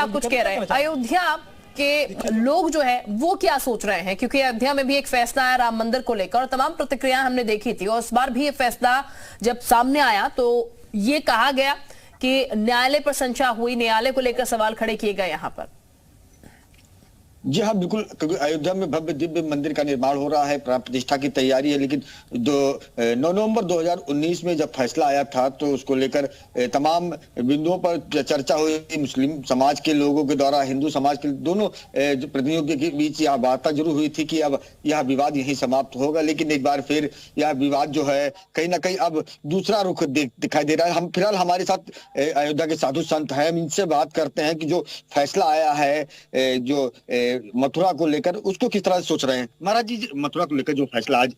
आप कुछ कह रहे हैं, अयोध्या के लोग जो है वो क्या सोच रहे हैं? क्योंकि अयोध्या में भी एक फैसला आया राम मंदिर को लेकर और तमाम प्रतिक्रियाएं हमने देखी थी, और इस बार भी ये फैसला जब सामने आया तो ये कहा गया कि न्यायालय पर संशय हुई, न्यायालय को लेकर सवाल खड़े किए गए यहां पर। जी हाँ, बिल्कुल, क्योंकि अयोध्या में भव्य दिव्य मंदिर का निर्माण हो रहा है, प्राण प्रतिष्ठा की तैयारी है, लेकिन 9 नवंबर 2019 में जब फैसला आया था तो उसको लेकर तमाम बिंदुओं पर चर्चा हुई। मुस्लिम समाज के लोगों के द्वारा, हिंदू समाज के दोनों प्रतिनिधियों के बीच यह वार्ता जरूर हुई थी कि अब यह विवाद यहीं समाप्त होगा, लेकिन एक बार फिर यह विवाद जो है कहीं ना कहीं अब दूसरा रुख दिखाई दे रहा है। हम फिलहाल हमारे साथ अयोध्या के साधु संत हैं, हम इनसे बात करते हैं कि जो फैसला आया है जो मथुरा को लेकर, उसको किस तरह से सोच रहे हैं। महाराज जी, मथुरा को लेकर जो फैसला आज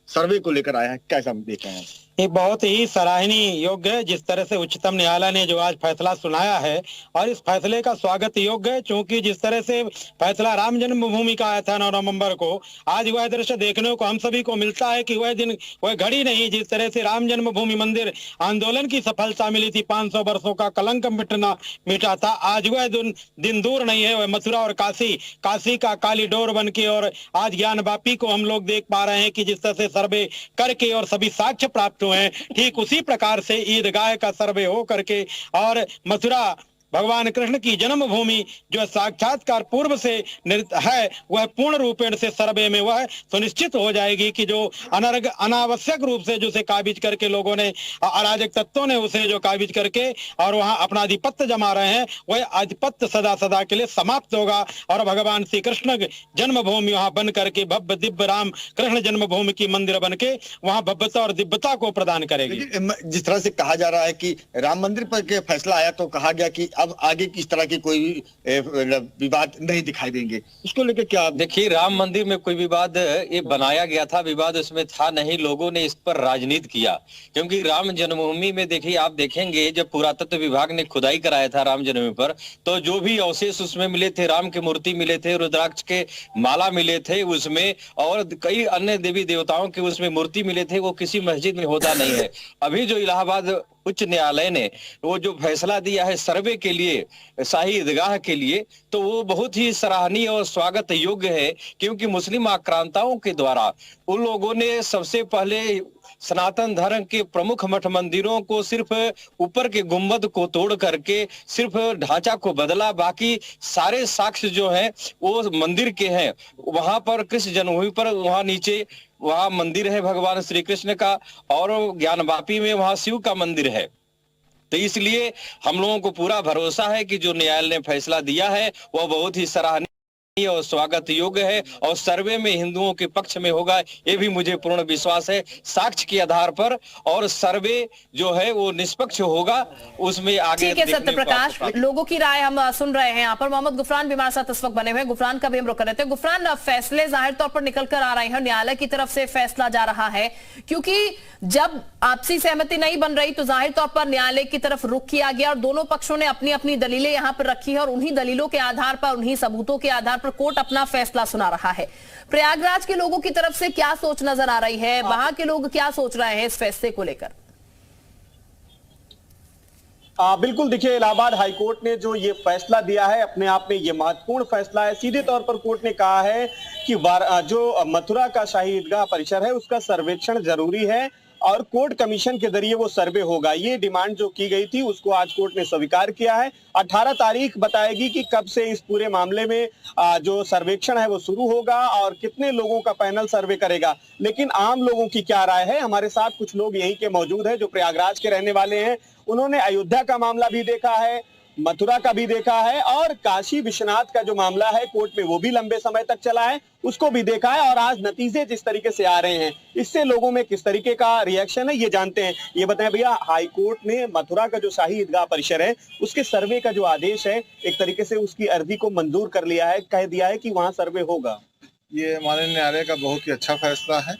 सर्वे को लेकर आया है, कैसा देख रहे हैं? ये बहुत ही सराहनीय योग्य है जिस तरह से उच्चतम न्यायालय ने जो आज फैसला सुनाया है, और इस फैसले का स्वागत योग्य है, क्योंकि जिस तरह से फैसला राम जन्मभूमि का आया था 9 नवंबर को, आज वह दृश्य देखने को हम सभी को मिलता है कि वह दिन, वह घड़ी नहीं जिस तरह से राम जन्मभूमि मंदिर आंदोलन की सफलता मिली थी, 500 वर्षों का कलंक मिटा था। आज वह दिन दूर नहीं है, वह मथुरा और काशी का कालीडोर बन के, और आज ज्ञानवापी को हम लोग देख पा रहे हैं कि जिस तरह से सर्वे करके और सभी साक्ष्य प्राप्त हैं, ठीक उसी प्रकार से ईदगाह का सर्वे हो करके और मथुरा भगवान कृष्ण की जन्मभूमि जो साक्षात्कार पूर्व से है, वह पूर्ण रूपेण से सर्वे में वह सुनिश्चित हो जाएगी कि जो अनावश्यक रूप से जो उसे काबिज करके लोगों ने, अराजक तत्वों ने उसे जो काबिज करके और वहां अपना आधिपत्य जमा रहे हैं, वह आधिपत्य सदा सदा के लिए समाप्त होगा और भगवान श्री कृष्ण जन्मभूमि वहां बन करके भव्य दिव्य राम कृष्ण जन्मभूमि की मंदिर बन के वहां भव्यता और दिव्यता को प्रदान करेगी। जिस तरह से कहा जा रहा है कि राम मंदिर पर के फैसला आया तो कहा गया कि अब आगे किस तरह की कोई विवाद नहीं दिखाई देंगे, उसको लेकर क्या? देखिए, राम मंदिर में कोई विवाद ये बनाया गया था, विवाद उसमें था नहीं, लोगों ने इस पर राजनीति किया। क्योंकि राम जन्मभूमि में देखिए, आप देखेंगे जब पुरातत्व विभाग ने खुदाई कराया था राम जन्मभूमि पर, तो जो भी अवशेष उसमें मिले थे, राम की मूर्ति मिले थे, रुद्राक्ष के माला मिले थे उसमें, और कई अन्य देवी देवताओं के उसमें मूर्ति मिले थे, वो किसी मस्जिद में होता नहीं है। अभी जो इलाहाबाद उच्च न्यायालय ने वो जो फैसला दिया है सर्वे के लिए, शाही ईदगाह के लिए, तो वो बहुत ही सराहनीय और स्वागत योग्य है। क्योंकि मुस्लिम आक्रांताओं के द्वारा उन लोगों ने सबसे पहले सनातन धर्म के प्रमुख मठ मंदिरों को सिर्फ ऊपर के गुंबद को तोड़ करके सिर्फ ढांचा को बदला, बाकी सारे साक्ष्य जो है वो मंदिर के हैं। वहां पर कृष्ण जन्मभूमि पर वहां नीचे वहां मंदिर है भगवान श्री कृष्ण का, और ज्ञानवापी में वहां शिव का मंदिर है। तो इसलिए हम लोगों को पूरा भरोसा है कि जो न्यायालय ने फैसला दिया है वह बहुत ही सराहनीय और स्वागत योग्य है, और सर्वे में हिंदुओं के पक्ष में होगा, ये भी मुझे पूर्ण विश्वास है साक्ष्य के आधार पर, और सर्वे जो है वो निष्पक्ष होगा, उसमें आगे। ठीक है सत्य प्रकाश, लोगों की राय हम सुन रहे हैं यहाँ पर। मोहम्मद गुफरान भी हमारे साथ इस वक्त बने हुए हैं, गुफरान का भी हम रुक रहे थे। गुफरान, फैसले जाहिर तौर पर निकल कर आ रहे हैं, न्यायालय की तरफ से फैसला जा रहा है, क्योंकि जब आपसी सहमति नहीं बन रही तो जाहिर तौर पर न्यायालय की तरफ रुख किया गया और दोनों पक्षों ने अपनी अपनी दलीलें यहां पर रखी है, और उन्हीं दलीलों के आधार पर, उन्हीं सबूतों के आधार पर कोर्ट अपना फैसला सुना रहा है। प्रयागराज के लोगों की तरफ से क्या सोच नजर आ रही है, वहां के लोग क्या सोच रहे हैं इस फैसले को लेकर? बिल्कुल, देखिए, इलाहाबाद हाईकोर्ट ने जो ये फैसला दिया है अपने आप में ये महत्वपूर्ण फैसला है। सीधे तौर पर कोर्ट ने कहा है कि जो मथुरा का शाही ईदगाह परिसर है उसका सर्वेक्षण जरूरी है और कोर्ट कमीशन के जरिए वो सर्वे होगा। ये डिमांड जो की गई थी उसको आज कोर्ट ने स्वीकार किया है। 18 तारीख बताएगी कि कब से इस पूरे मामले में जो सर्वेक्षण है वो शुरू होगा और कितने लोगों का पैनल सर्वे करेगा। लेकिन आम लोगों की क्या राय है, हमारे साथ कुछ लोग यहीं के मौजूद हैं जो प्रयागराज के रहने वाले हैं। उन्होंने अयोध्या का मामला भी देखा है, मथुरा का भी देखा है, और काशी विश्वनाथ का जो मामला है कोर्ट में वो भी लंबे समय तक चला है, उसको भी देखा है। और आज नतीजे जिस तरीके से आ रहे हैं इससे लोगों में किस तरीके का रिएक्शन है ये जानते हैं। ये बताएं भैया, हाई कोर्ट ने मथुरा का जो शाही ईदगाह परिसर है उसके सर्वे का जो आदेश है एक तरीके से उसकी अर्जी को मंजूर कर लिया है, कह दिया है कि वहां सर्वे होगा। ये हमारे न्यायालय का बहुत ही अच्छा फैसला है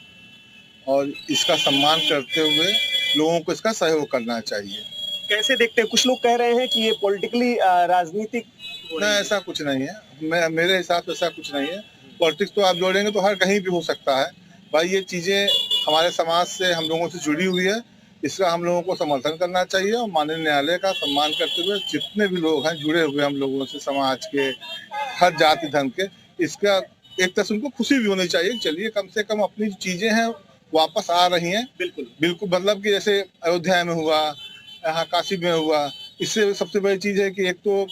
और इसका सम्मान करते हुए लोगों को इसका सहयोग करना चाहिए। कैसे देखते हैं, कुछ लोग कह रहे हैं कि ये पॉलिटिकली राजनीतिक? नहीं, ऐसा कुछ नहीं है, मेरे हिसाब से ऐसा कुछ नहीं है। पॉलिटिक्स तो आप जोड़ेंगे तो हर कहीं भी हो सकता है भाई, ये चीजें हमारे समाज से, हम लोगों से जुड़ी हुई है, इसका हम लोगों को समर्थन करना चाहिए और माननीय न्यायालय का सम्मान करते हुए जितने भी लोग हैं जुड़े हुए हम लोगों से, समाज के हर जाति धर्म के, इसका एक तरह से उनको खुशी भी होनी चाहिए। चलिए कम से कम अपनी चीजें हैं वापस आ रही हैं। बिल्कुल बिल्कुल, मतलब कि जैसे अयोध्या में हुआ, यहाँ काशी में हुआ, इससे सबसे बड़ी चीज है कि एक तो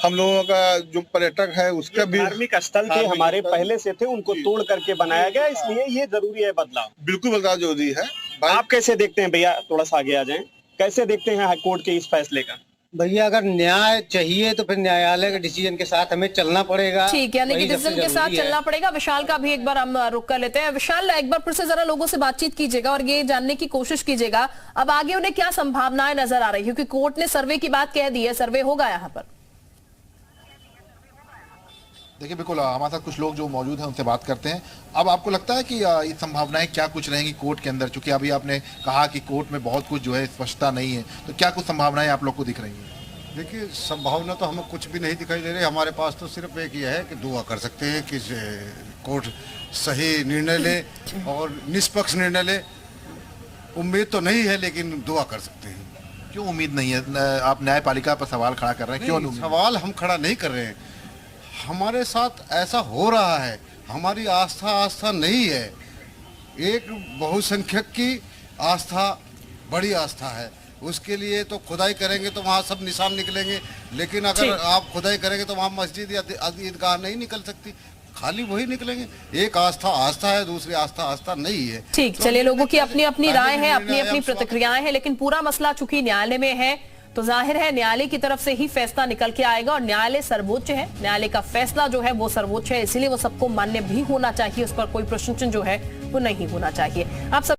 हम लोगों का जो पर्यटक है उसका भी धार्मिक स्थल थे हमारे पहले से थे, उनको तोड़ करके बनाया गया, इसलिए ये जरूरी है बदलाव। बिल्कुल बदलाव जरूरी है। आप कैसे देखते हैं भैया, थोड़ा सा आगे आ जाएं, कैसे देखते हैं हाईकोर्ट के इस फैसले का? भैया अगर न्याय चाहिए तो फिर न्यायालय के डिसीजन के साथ हमें चलना पड़ेगा। ठीक है, यानी कि वही सबसे डिसीजन के साथ जरूरी है। चलना पड़ेगा। विशाल का भी एक बार हम रुक कर लेते हैं। विशाल, एक बार फिर से जरा लोगों से बातचीत कीजिएगा और ये जानने की कोशिश कीजिएगा अब आगे उन्हें क्या संभावनाएं नजर आ रही है, क्योंकि कोर्ट ने सर्वे की बात कह दी है, सर्वे होगा यहाँ पर। देखिए बिल्कुल, हमारे साथ कुछ लोग जो मौजूद हैं उनसे बात करते हैं। अब आपको लगता है कि ये संभावनाएं क्या कुछ रहेंगी कोर्ट के अंदर, चूंकि अभी आपने कहा कि कोर्ट में बहुत कुछ जो है स्पष्टता नहीं है, तो क्या कुछ संभावनाएं आप लोग को दिख रही हैं? देखिए संभावना तो हमें कुछ भी नहीं दिखाई दे रही। हमारे पास तो सिर्फ एक ये है कि दुआ कर सकते हैं कि कोर्ट सही निर्णय ले और निष्पक्ष निर्णय ले। उम्मीद तो नहीं है लेकिन दुआ कर सकते हैं। क्यों उम्मीद नहीं है? आप न्यायपालिका पर सवाल खड़ा कर रहे हैं, क्यों नहीं? सवाल हम खड़ा नहीं कर रहे हैं, हमारे साथ ऐसा हो रहा है, हमारी आस्था नहीं है। एक बहुसंख्यक की आस्था बड़ी आस्था है, उसके लिए तो खुदाई करेंगे तो वहाँ सब निशान निकलेंगे, लेकिन अगर आप खुदाई करेंगे तो वहाँ मस्जिद या ईदगाह नहीं निकल सकती, खाली वही निकलेंगे। एक आस्था है, दूसरी आस्था नहीं है। ठीक, चलिए, लोगों की अपनी अपनी राय है, अपनी अपनी प्रतिक्रियाएं हैं, लेकिन पूरा मसला चूंकि न्यायालय में है तो जाहिर है न्यायालय की तरफ से ही फैसला निकल के आएगा और न्यायालय सर्वोच्च है, न्यायालय का फैसला जो है वो सर्वोच्च है, इसीलिए वो सबको मान्य भी होना चाहिए, उस पर कोई प्रश्न जो है वो नहीं होना चाहिए। आप सब